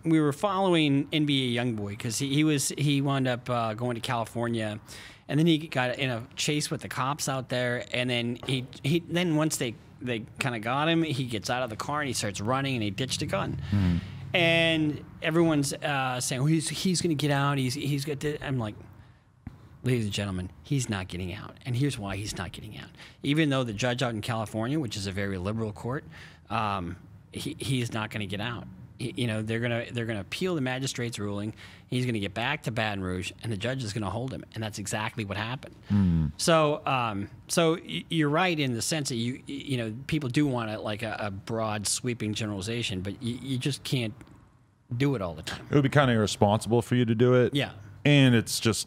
we were following NBA YoungBoy because he wound up going to California, and then he got in a chase with the cops out there, and then then once they kind of got him, he gets out of the car and he starts running and he ditched a gun. And everyone's saying, well, he's going to get out. He's got to. I'm like, ladies and gentlemen, he's not getting out. And here's why he's not getting out. Even though the judge out in California, which is a very liberal court, he's not going to get out. You know, they're gonna appeal the magistrate's ruling. He's going to get back to Baton Rouge, and the judge is going to hold him. And that's exactly what happened. So you're right in the sense that you know, people do want a broad sweeping generalization, but you just can't do it all the time. It would be kind of irresponsible for you to do it. Yeah. And it's just,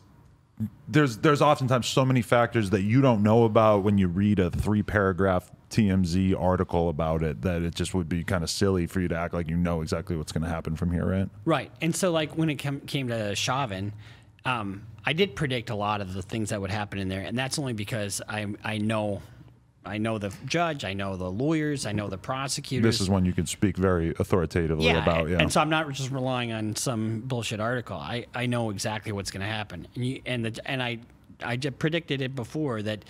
there's oftentimes so many factors that you don't know about when you read a 3-paragraph TMZ article about it, that it just would be kind of silly for you to act like you know exactly what's going to happen from here, right? Right. And so, like, when it came to Chauvin, I did predict a lot of the things that would happen in there, and that's only because I know the judge, I know the lawyers, I know the prosecutors. This is one you can speak very authoritatively about. Yeah. And so I'm not just relying on some bullshit article. I know exactly what's going to happen, and I predicted it before that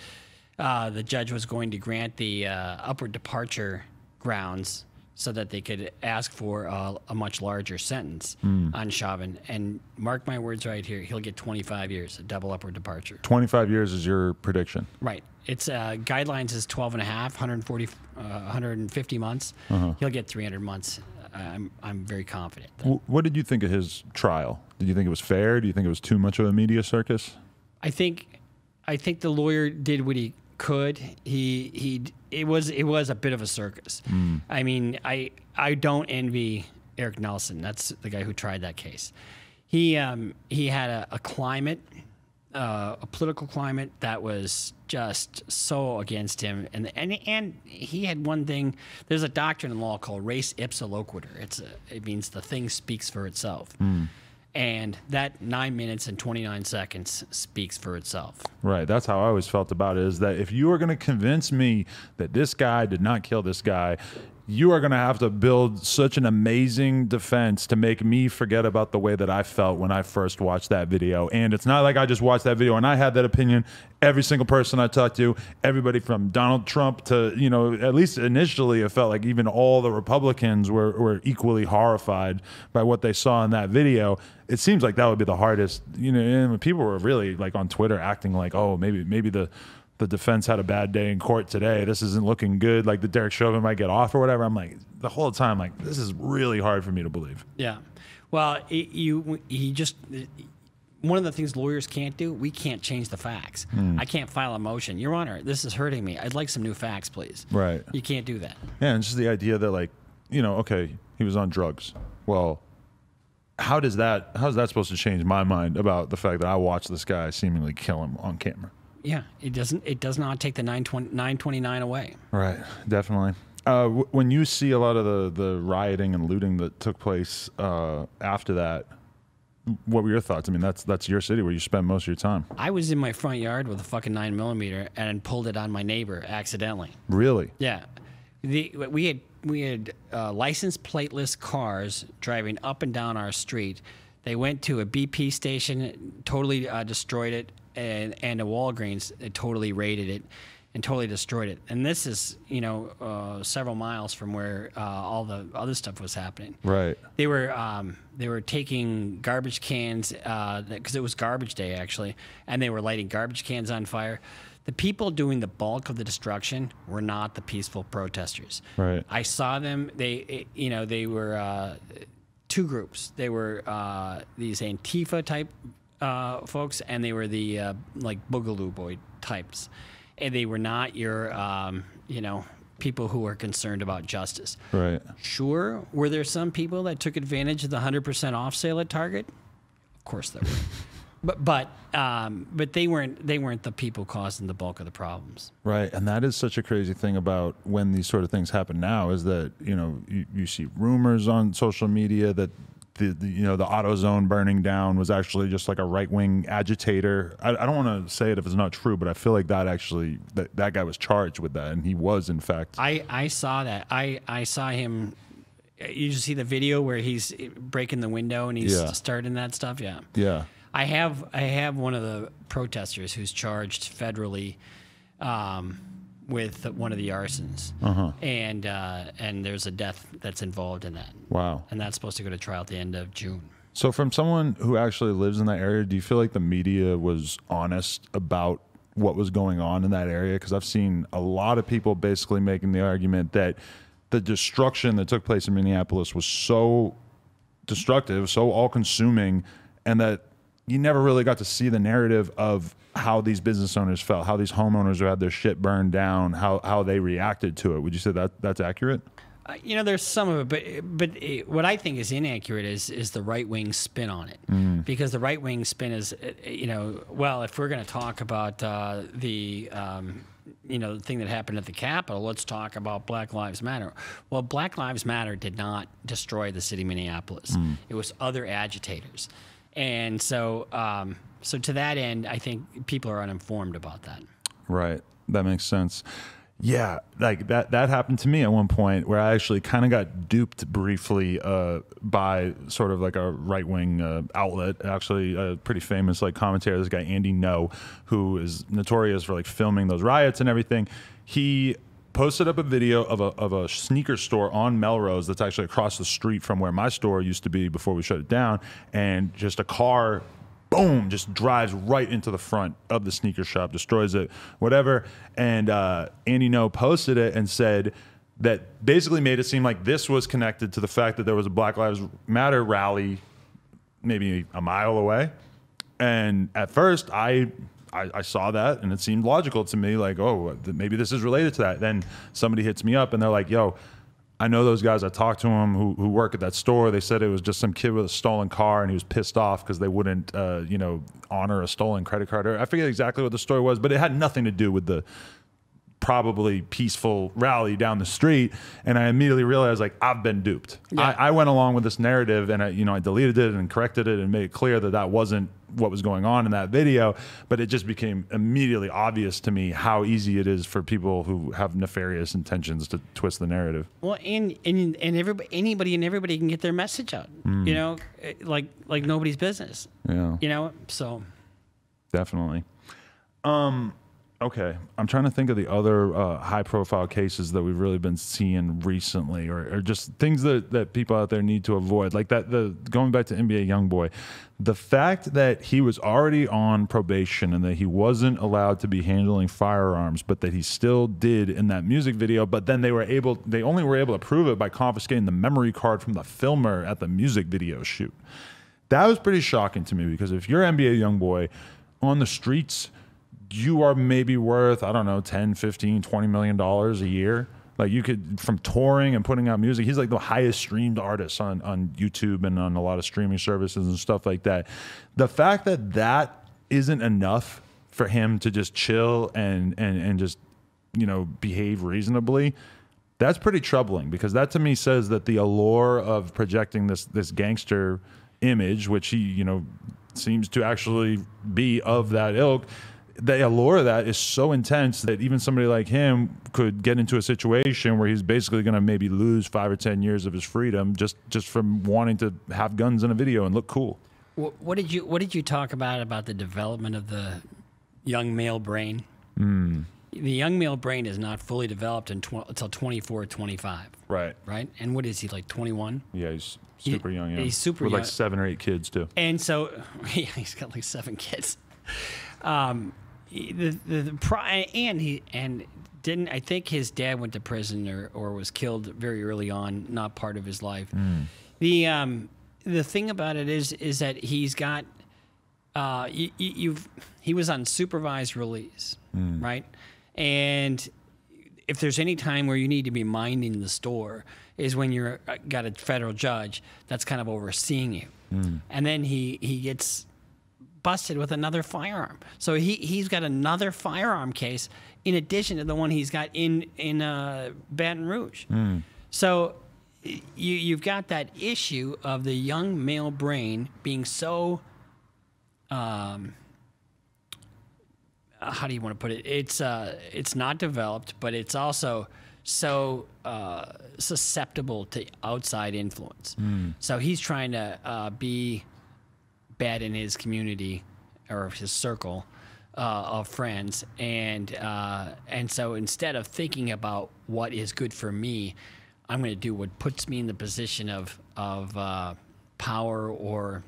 the judge was going to grant the upward departure grounds so that they could ask for a much larger sentence on Chauvin. And mark my words right here, he'll get 25 years, a double upward departure. 25 years is your prediction? Right. It's guidelines is 12 and a half, 150 months. He'll get 300 months. I'm very confident. What did you think of his trial? Did you think it was fair? Do you think it was too much of a media circus? I think the lawyer did what he could. It was a bit of a circus. I mean, I don't envy Eric Nelson. That's the guy who tried that case. He had a climate, a political climate that was just so against him, and he had one thing. There's a doctrine in law called res ipsa loquitur. It means the thing speaks for itself. And that 9 minutes and 29 seconds speaks for itself. Right. That's how I always felt about it, is that if you are going to convince me that this guy did not kill this guy, you are going to have to build such an amazing defense to make me forget about the way that I felt when I first watched that video. And it's not like I just watched that video and I had that opinion. Every single person I talked to, everybody from Donald Trump to, you know, at least initially it felt like even all the Republicans were equally horrified by what they saw in that video. It seems like that would be the hardest, you know, and people were really like on Twitter acting like, oh, maybe the defense had a bad day in court today. This isn't looking good. Like the Derek Chauvin might get off or whatever. I'm like, the whole time, like, this is really hard for me to believe. Yeah. Well, one of the things lawyers can't do, we can't change the facts. I can't file a motion. Your Honor, this is hurting me. I'd like some new facts, please. Right. You can't do that. Yeah, and just the idea that, like, you know, okay, he was on drugs. Well, how's that supposed to change my mind about the fact that I watched this guy seemingly kill him on camera? Yeah, it does not take the 929 away. Right, definitely. When you see a lot of the rioting and looting that took place after that, what were your thoughts? I mean, that's your city where you spend most of your time. I was in my front yard with a fucking 9mm and pulled it on my neighbor accidentally. Really? Yeah. We had license plateless cars driving up and down our street. They went to a BP station, totally destroyed it, and a Walgreens totally raided it and totally destroyed it. And this is, you know, several miles from where all the other stuff was happening. Right. They were taking garbage cans because it was garbage day actually, and they were lighting garbage cans on fire. The people doing the bulk of the destruction were not the peaceful protesters. Right. I saw them. They were two groups. They were these Antifa type folks, and they were the like Boogaloo Boy types, and they were not your people who are concerned about justice. Right. Sure, were there some people that took advantage of the 100% off sale at Target? Of course there were. But they weren't the people causing the bulk of the problems. Right, and that is such a crazy thing about when these sort of things happen now, is that, you know, you see rumors on social media that the AutoZone burning down was actually just like a right-wing agitator. I don't want to say it if it's not true, but I feel like that actually that guy was charged with that, and he was in fact. I saw that. I saw him you just see the video where he's breaking the window and he's starting that stuff. Yeah. Yeah. I have one of the protesters who's charged federally with one of the arsons, and there's a death that's involved in that. Wow. And that's supposed to go to trial at the end of June. So from someone who actually lives in that area, do you feel like the media was honest about what was going on in that area? Because I've seen a lot of people basically making the argument that the destruction that took place in Minneapolis was so destructive, so all-consuming, and that you never really got to see the narrative of how these business owners felt, how these homeowners who had their shit burned down, how they reacted to it. Would you say that that's accurate? You know, there's some of it, but what I think is inaccurate is the right wing spin on it, because the right wing spin is, you know, well, if we're going to talk about the thing that happened at the Capitol, let's talk about Black Lives Matter. Well, Black Lives Matter did not destroy the city of Minneapolis. It was other agitators, and so to that end, I think people are uninformed about that. Right, that makes sense. Yeah, like that happened to me at one point where I actually kind of got duped briefly by sort of like a right-wing outlet, actually a pretty famous like commentator, this guy Andy No, who is notorious for like filming those riots and everything. He posted up a video of a sneaker store on Melrose that's actually across the street from where my store used to be before we shut it down, and just a car, boom, just drives right into the front of the sneaker shop, destroys it, whatever. And Andy No posted it and said that basically made it seem like this was connected to the fact that there was a Black Lives Matter rally maybe a mile away. And at first I saw that and it seemed logical to me, like, oh, maybe this is related to that. Then somebody hits me up and they're like, yo, I know those guys. I talked to them who work at that store. They said it was just some kid with a stolen car, and he was pissed off because they wouldn't, honor a stolen credit card. I forget exactly what the story was, but it had nothing to do with the probably peaceful rally down the street. And I immediately realized, like, I've been duped. Yeah. I went along with this narrative, and I deleted it and corrected it and made it clear that that wasn't what was going on in that video. But it just became immediately obvious to me how easy it is for people who have nefarious intentions to twist the narrative. Well, and anybody and everybody can get their message out, like nobody's business. Yeah. So definitely. Okay, I'm trying to think of the other high-profile cases that we've really been seeing recently, or just things that people out there need to avoid. Like going back to NBA YoungBoy, the fact that he was already on probation and that he wasn't allowed to be handling firearms, but that he still did in that music video. But then they only were able to prove it by confiscating the memory card from the filmer at the music video shoot. That was pretty shocking to me, because if you're NBA YoungBoy on the streets, you are maybe worth, I don't know, 10, 15, $20 million a year. Like, you could, from touring and putting out music, he's like the highest streamed artist on YouTube and on a lot of streaming services and stuff like that. The fact that that isn't enough for him to just chill and just, behave reasonably, that's pretty troubling, because that to me says that the allure of projecting this gangster image, which he, seems to actually be of that ilk, the allure of that is so intense that even somebody like him could get into a situation where he's basically going to maybe lose 5 or 10 years of his freedom just from wanting to have guns in a video and look cool. What did you talk about the development of the young male brain? The young male brain is not fully developed until 24, 25. Right. Right? And what is he, like 21? Yeah, he's super young. Yeah. He's super young. With like 7 or 8 kids too. And so, yeah, he's got like 7 kids. I think his dad went to prison or was killed very early on, not part of his life. The thing about it is that he's got he was on supervised release, right? And if there's any time where you need to be minding the store is when you're got a federal judge that's kind of overseeing you. And then he gets busted with another firearm. So he's got another firearm case in addition to the one he's got in Baton Rouge. So you've got that issue of the young male brain being so how do you want to put it? It's not developed, but it's also so susceptible to outside influence. So he's trying to be bad in his community or his circle of friends, and so instead of thinking about what is good for me, I'm going to do what puts me in the position of power or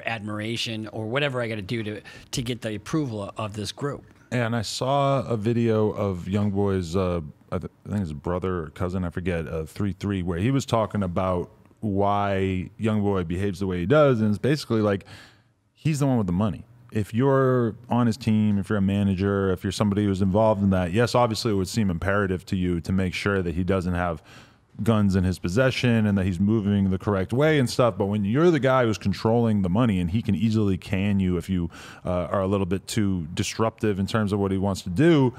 admiration or whatever I got to do to get the approval of this group. And I saw a video of Youngboy's, I think his brother or cousin, I forget, 3-3, where he was talking about why Youngboy behaves the way he does, and it's basically like he's the one with the money. If you're on his team, if you're a manager, if you're somebody who's involved in that, yes, obviously it would seem imperative to you to make sure that he doesn't have guns in his possession and that he's moving the correct way and stuff. But when you're the guy who's controlling the money and he can easily can you if you are a little bit too disruptive in terms of what he wants to do,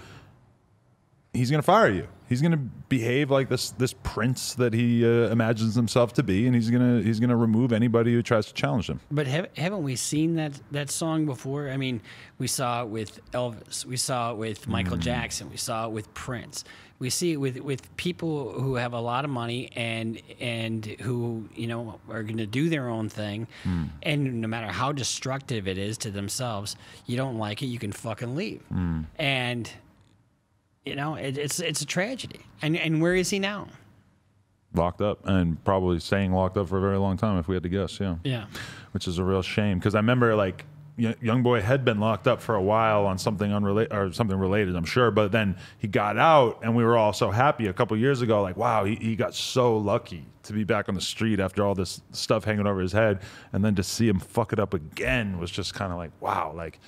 he's going to fire you. He's going to behave like this prince that he imagines himself to be, and he's going to remove anybody who tries to challenge him. But haven't we seen that song before? I mean, we saw it with Elvis, we saw it with Michael Jackson, we saw it with Prince. We see it with people who have a lot of money and who, you know, are going to do their own thing, and no matter how destructive it is to themselves, you don't like it, you can fucking leave. And you know, it's a tragedy. And where is he now? Locked up, and probably staying locked up for a very long time if we had to guess. Yeah. Which is a real shame, because I remember, like, Youngboy had been locked up for a while on something unrelated or something related, I'm sure, but then he got out, and we were all so happy a couple years ago, like, wow, he got so lucky to be back on the street after all this stuff hanging over his head, and then to see him fuck it up again was just kind of like, wow. Like,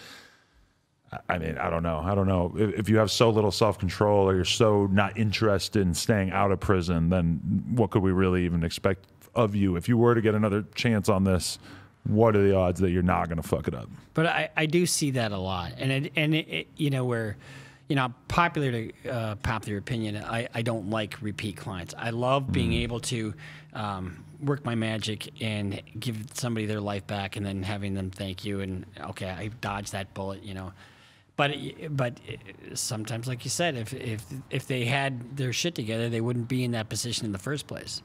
I mean, I don't know if you have so little self-control or you're so not interested in staying out of prison, then what could we really even expect of you? If you were to get another chance on this, what are the odds that you're not going to fuck it up? But I do see that a lot, and it you know, where, you know, popular opinion, I don't like repeat clients. I love being able to work my magic and give somebody their life back, and then having them thank you, and okay, I dodged that bullet, you know. But sometimes, like you said, if they had their shit together, they wouldn't be in that position in the first place.